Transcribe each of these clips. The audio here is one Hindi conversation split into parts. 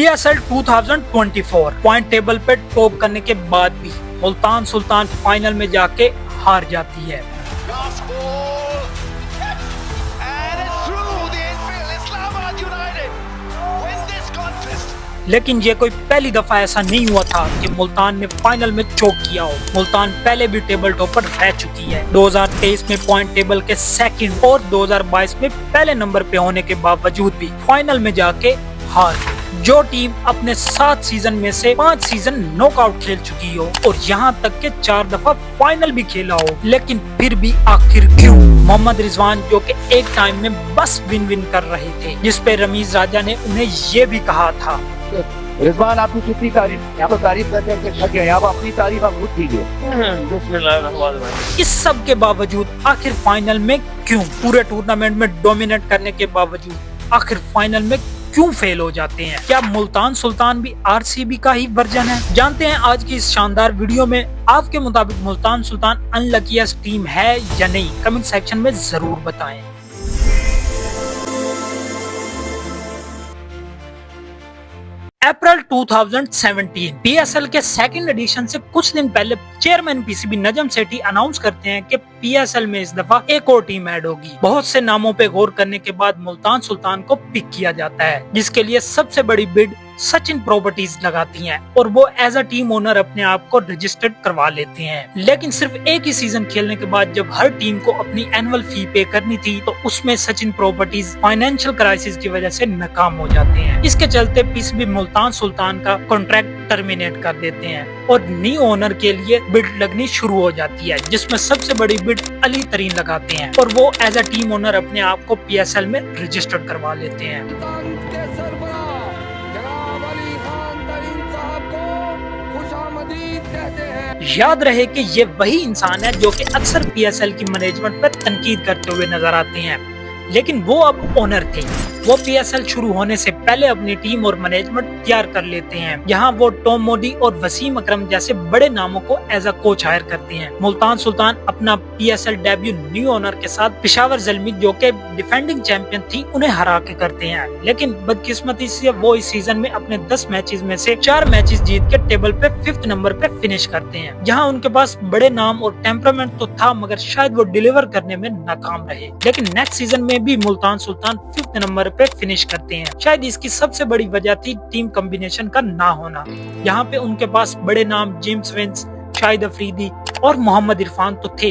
PSL 2024 पॉइंट टेबल पे टॉप करने के बाद भी मुल्तान सुल्तान फाइनल में जाके हार जाती है। लेकिन ये कोई पहली दफा ऐसा नहीं हुआ था कि मुल्तान ने फाइनल में चोक किया हो। मुल्तान पहले भी टेबल टॉपर रह चुकी है। 2023 में पॉइंट टेबल के सेकंड और 2022 में पहले नंबर पे होने के बावजूद भी फाइनल में जाके हार गई। जो टीम अपने 7 सीजन में से 5 सीजन नॉकआउट खेल चुकी हो और यहाँ तक के 4 दफा फाइनल भी खेला हो, लेकिन फिर भी आखिर क्यों? मोहम्मद रिजवान जो कि एक टाइम में बस विन विन कर रहे थे, जिसपे रमीज राजा ने उन्हें ये भी कहा था, रिजवान आपकी कितनी तारीफ, यहाँ पर तारीफ करके थक गए, आप अपनी तारीफ आप खुद कीजिए। इस सब के बावजूद आखिर फाइनल में क्यों? पूरे टूर्नामेंट में डोमिनेट करने के बावजूद आखिर फाइनल में क्यों फेल हो जाते हैं? क्या मुल्तान सुल्तान भी RCB का ही वर्जन है? जानते हैं आज की इस शानदार वीडियो में। आपके मुताबिक मुल्तान सुल्तान अनलकीएस्ट टीम है या नहीं? कमेंट सेक्शन में जरूर बताएं। अप्रैल 2017 PSL के सेकंड एडिशन से कुछ दिन पहले chairman PCB Najam Sethi announce करते हैं कि PSL में इस दफा एक और टीम ऐड होगी। बहुत से नामों पे गौर करने के बाद मुल्तान सुल्तान को पिक किया जाता है, जिसके लिए सबसे बड़ी बिड सचिन प्रॉपर्टीज लगाती हैं और वो एज अ टीम ओनर अपने आप को रजिस्टर्ड करवा लेते हैं। लेकिन सिर्फ एक ही सीजन खेलने के बाद जब हर टीम को अपनी एनुअल फी पे करनी थी, तो उसमें सचिन प्रॉपर्टीज फाइनेंशियल क्राइसिस की वजह से नाकाम हो जाते हैं। इसके चलते PCB मुल्तान सुल्तान का कॉन्ट्रैक्ट टर्मिनेट कर देते हैं और न्यू ओनर के लिए बिड लगनी शुरू हो जाती है, जिसमें सबसे बड़ी बिड अली तरीन लगाते हैं और वो एज अ टीम ओनर अपने आप को PSL में रजिस्टर्ड करवा लेते हैं। याद रहे कि ये वही इंसान है जो कि अक्सर PSL की मैनेजमेंट पर तनकीद करते हुए नजर आते हैं, लेकिन वो अब ओनर थे। वो PSL शुरू होने से पहले अपनी टीम और मैनेजमेंट तैयार कर लेते हैं। यहाँ वो टॉम मोदी और वसीम अकरम जैसे बड़े नामों को एज अ कोच हायर करते हैं। मुल्तान सुल्तान अपना PSL डेब्यू न्यू ओनर के साथ पेशावर जलमी जो के डिफेंडिंग चैंपियन थी, उन्हें हरा के करते हैं। लेकिन बदकिस्मती से वो इस सीजन में अपने 10 मैचेस में से 4 मैचेस जीत के टेबल पे 5th नंबर पे फिनिश करते हैं। जहाँ उनके पास बड़े नाम और टेम्परामेंट तो था, मगर शायद वो डिलीवर करने में नाकाम रहे। लेकिन नेक्स्ट सीजन में भी मुल्तान सुल्तान 5th नंबर पे फिनिश करते हैं। शायद इसकी सबसे बड़ी वजह थी टीम कॉम्बिनेशन का ना होना। यहाँ पे उनके पास बड़े नाम जेम्स विंस, शाहिद अफरीदी और मोहम्मद इरफान तो थे,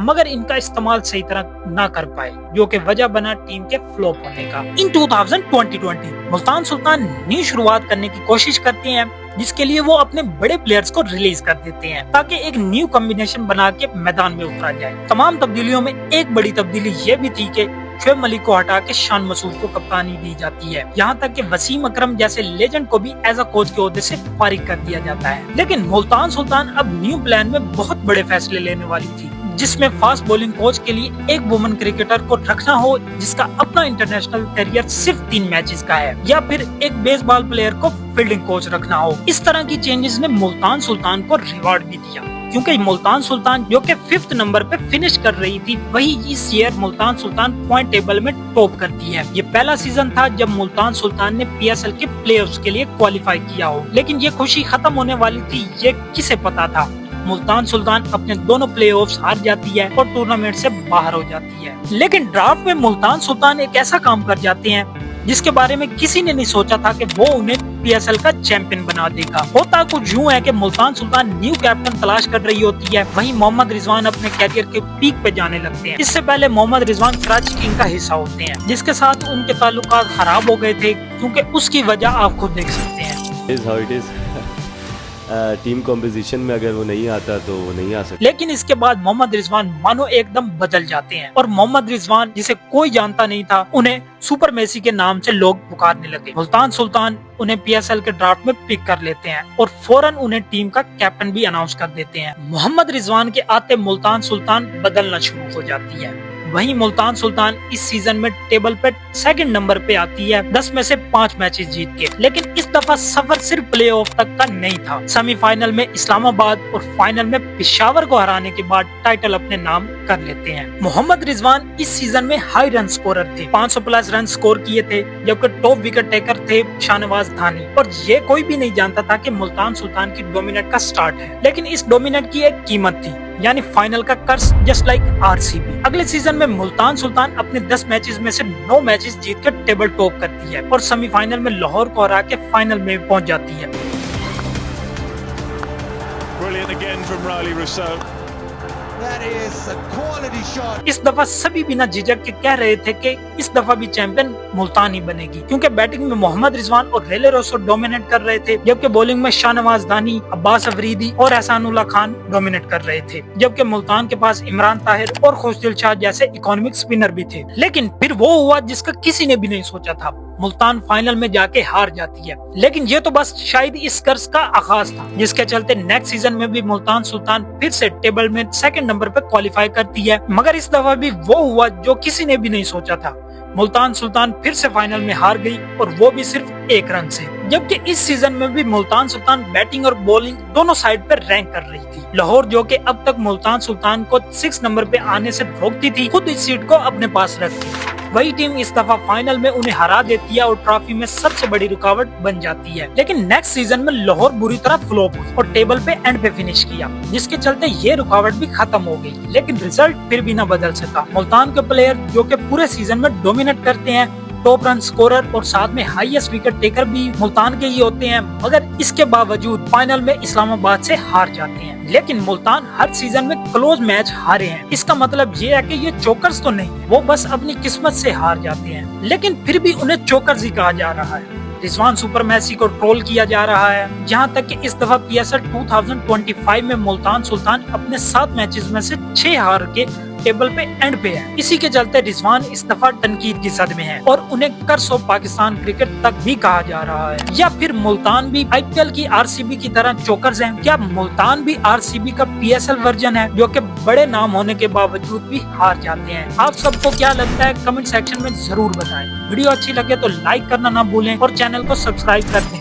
मगर इनका इस्तेमाल सही तरह ना कर पाए, जो कि वजह बना टीम के फ्लॉप होने का। इन 2020 मुल्तान सुल्तान नई शुरुआत करने की कोशिश करते हैं, जिसके लिए वो अपने बड़े प्लेयर्स को रिलीज कर देते हैं ताकि एक न्यू कॉम्बिनेशन बना के मैदान में उतरा जाए। तमाम तब्दीलियों में एक बड़ी तब्दीली ये भी थी कि शुएब मलिक को हटा के शान मसूद को कप्तानी दी जाती है। यहाँ तक कि वसीम अकरम जैसे लेजेंड को भी एज अ कोच के ओहदे से फारिग कर दिया जाता है। लेकिन मुल्तान सुल्तान अब न्यू प्लान में बहुत बड़े फैसले लेने वाली थी, जिसमें फास्ट बॉलिंग कोच के लिए एक वुमन क्रिकेटर को रखना हो जिसका अपना इंटरनेशनल करियर सिर्फ 3 मैचेस का है, या फिर एक बेसबॉल प्लेयर को फील्डिंग कोच रखना हो। इस तरह की चेंजेस ने मुल्तान सुल्तान को रिवॉर्ड भी दिया, क्योंकि मुल्तान सुल्तान जो कि 5th नंबर पे फिनिश कर रही थी, वही इस year Multan Sultan point table में टॉप करती है। ये पहला सीजन था जब मुल्तान सुल्तान ने PSL के प्लेऑफ्स के लिए क्वालिफाई किया हो, लेकिन ये खुशी खत्म होने वाली थी, ये किसे पता था। मुल्तान सुल्तान अपने दोनों प्लेऑफ्स हार जाती है और टूर्नामेंट से बाहर हो जाती है। लेकिन ड्राफ्ट में मुल्तान सुल्तान एक ऐसा काम कर जाते हैं जिसके बारे में किसी ने नहीं सोचा था कि वो उन्हें PSL का चैंपियन बना देगा। होता कुछ यूं है कि मुल्तान सुल्तान न्यू कैप्टन तलाश कर रही होती है, वहीं मोहम्मद रिजवान अपने कैरियर के पीक पे जाने लगते हैं। इससे पहले मोहम्मद रिजवान कराची किंग का हिस्सा होते हैं, जिसके साथ उनके ताल्लुकात खराब हो गए थे, क्योंकि उसकी वजह आप खुद देख सकते हैं। टीम कॉम्पोजिशन में अगर वो नहीं आता तो वो नहीं आ सकता। लेकिन इसके बाद मोहम्मद रिजवान मानो एकदम बदल जाते हैं और मोहम्मद रिजवान जिसे कोई जानता नहीं था, उन्हें सुपर मेसी के नाम से लोग पुकारने लगे। मुल्तान सुल्तान उन्हें PSL के ड्राफ्ट में पिक कर लेते हैं और फौरन उन्हें टीम का कैप्टन भी अनाउंस कर देते हैं। मोहम्मद रिजवान के आते मुल्तान सुल्तान बदलना शुरू हो जाती है। वहीं मुल्तान सुल्तान इस सीजन में टेबल पे सेकंड नंबर पे आती है 10 में से 5 मैचेस जीत के। लेकिन इस दफा सफर सिर्फ प्लेऑफ तक का नहीं था। सेमीफाइनल में इस्लामाबाद और फाइनल में पेशावर को हराने के बाद टाइटल अपने नाम कर लेते हैं। मोहम्मद रिजवान इस सीजन में हाई रन स्कोरर थे, 500 प्लस रन स्कोर किए थे, जबकि टॉप विकेट टेकर थे शाहनवाज धानी। और ये कोई भी नहीं जानता था कि मुल्तान सुल्तान की डोमिनेट का स्टार्ट है, लेकिन इस डोमिनेट की एक कीमत थी, यानी फाइनल का कर्ज, जस्ट लाइक आरसीबी। अगले सीजन में मुल्तान सुल्तान अपने 10 मैचेस में से 9 मैचेस जीत कर टेबल टॉप करती है और सेमीफाइनल में लाहौर को हरा के फाइनल में पहुंच जाती है। Brilliant again from Riley Rousseau. That is a quality shot. इस दफा सभी बिना झिझक के कह रहे थे कि इस दफा भी चैंपियन मुल्तान ही बनेगी, क्योंकि बैटिंग में मोहम्मद रिजवान और रेले रोसो डोमिनेट कर रहे थे, जबकि बॉलिंग में शाहनवाज दानी, अब्बास अफरीदी और एहसानुल्लाह खान डोमिनेट कर रहे थे, जबकि मुल्तान के पास इमरान ताहिर और खुशदिल शाह जैसे इकोनॉमिक स्पिनर भी थे। लेकिन फिर वो हुआ जिसका किसी ने भी नहीं सोचा था, मुल्तान फाइनल में जाके हार जाती है। लेकिन ये तो बस शायद इस कर्ज का आगाज था, जिसके चलते नेक्स्ट सीजन में भी मुल्तान सुल्तान फिर से टेबल में सेकंड नंबर पे क्वालिफाई करती है। मगर इस दफा भी वो हुआ जो किसी ने भी नहीं सोचा था, मुल्तान सुल्तान फिर से फाइनल में हार गई, और वो भी सिर्फ 1 रन से। जबकि इस सीजन में भी मुल्तान सुल्तान बैटिंग और बॉलिंग दोनों साइड पर रैंक कर रही थी। लाहौर, जो कि अब तक मुल्तान सुल्तान को 6 नंबर पे आने से रोकती थी, खुद इस सीट को अपने पास रखती। वही टीम इस दफा फाइनल में उन्हें हरा देती है और ट्रॉफी में सबसे बड़ी रुकावट बन जाती है। लेकिन नेक्स्ट सीजन में लाहौर बुरी तरह फ्लॉप हुई और टेबल पे एंड पे फिनिश किया, जिसके चलते ये रुकावट भी खत्म हो गई। लेकिन रिजल्ट फिर भी न बदल सका। मुल्तान के प्लेयर, जो कि पूरे सीजन में डोमिनेट करते हैं, टॉप रन स्कोरर और साथ में हाईएस्ट विकेट टेकर भी मुल्तान के ही होते हैं, मगर इसके बावजूद फाइनल में इस्लामाबाद से हार जाते हैं। लेकिन मुल्तान हर सीजन में क्लोज मैच हारे हैं। इसका मतलब ये है कि ये चोकर्स तो नहीं है, वो बस अपनी किस्मत से हार जाते हैं। लेकिन फिर भी उन्हें चोकर्स ही कहा जा रहा है। रिजवान सुपरमैसी को ट्रोल किया जा रहा है, जहां तक कि इस दफा PSL 2025 में मुल्तान सुल्तान अपने 7 मैचेस में से 6 हार के टेबल पे एंड पे है। इसी के चलते रिजवान इस दफा तनकीद की सद में है और उन्हें कर्स ऑफ पाकिस्तान क्रिकेट तक भी कहा जा रहा है। या फिर मुल्तान भी IPL की RCB की तरह चोकर्स हैं? क्या मुल्तान भी RCB का PSL वर्जन है, जो कि बड़े नाम होने के बावजूद भी हार जाते हैं? आप सबको क्या लगता है कमेंट सेक्शन में जरूर बताएं। वीडियो अच्छी लगे तो लाइक करना ना भूलें और चैनल को सब्सक्राइब कर दें।